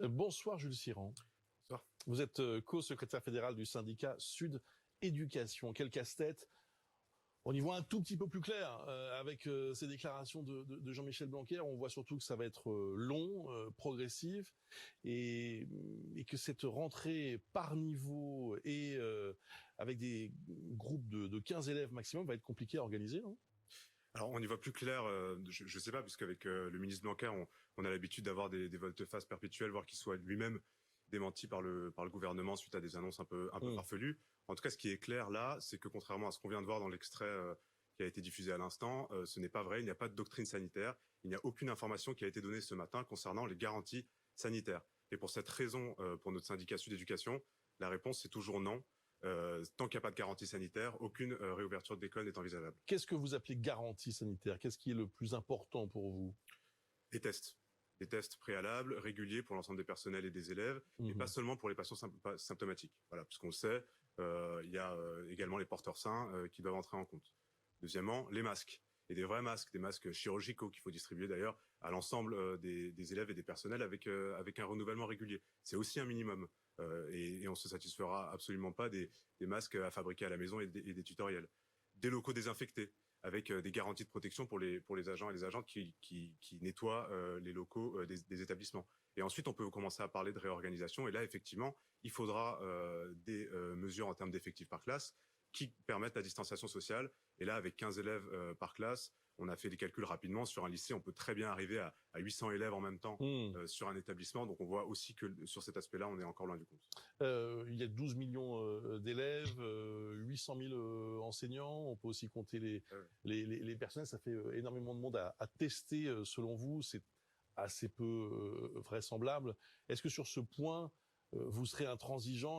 Bonsoir Jules Siran. Bonsoir. Vous êtes co-secrétaire fédéral du syndicat Sud Éducation. Quel casse-tête. On y voit un tout petit peu plus clair avec ces déclarations de Jean-Michel Blanquer. On voit surtout que ça va être long, progressif, et que cette rentrée par niveau et avec des groupes de 15 élèves maximum va être compliquée à organiser, non ? Alors, on y voit plus clair, je sais pas, puisqu'avec le ministre Blanquer, on a l'habitude d'avoir des volte-face perpétuelles, voire qu'il soit lui-même démenti par le gouvernement suite à des annonces un peu farfelues. En tout cas, ce qui est clair là, c'est que contrairement à ce qu'on vient de voir dans l'extrait qui a été diffusé à l'instant, ce n'est pas vrai, il n'y a pas de doctrine sanitaire, il n'y a aucune information qui a été donnée ce matin concernant les garanties sanitaires. Et pour cette raison, pour notre syndicat Sud Éducation, la réponse c'est toujours non. Tant qu'il n'y a pas de garantie sanitaire, aucune réouverture d'école n'est envisageable. Qu'est-ce que vous appelez garantie sanitaire ? Qu'est-ce qui est le plus important pour vous ? Des tests préalables, réguliers pour l'ensemble des personnels et des élèves, et pas seulement pour les patients symptomatiques. Voilà, puisqu'on le sait, il y a également les porteurs sains qui doivent entrer en compte. Deuxièmement, les masques. Et des vrais masques, des masques chirurgicaux qu'il faut distribuer d'ailleurs à l'ensemble des élèves et des personnels avec un renouvellement régulier. C'est aussi un minimum. Et on se satisfera absolument pas des masques à fabriquer à la maison et des tutoriels. Des locaux désinfectés, avec des garanties de protection pour les agents et les agentes qui nettoient les locaux des établissements. Et ensuite, on peut commencer à parler de réorganisation. Et là, effectivement, il faudra des mesures en termes d'effectifs par classe qui permettent la distanciation sociale. Et là, avec 15 élèves par classe, on a fait des calculs rapidement. Sur un lycée, on peut très bien arriver à 800 élèves en même temps sur un établissement. Donc, on voit aussi que sur cet aspect-là, on est encore loin du compte. Il y a 12 millions d'élèves, 800 000 enseignants. On peut aussi compter les personnels. Ça fait énormément de monde à tester. Selon vous, c'est assez peu vraisemblable. Est-ce que sur ce point, vous serez intransigeant ?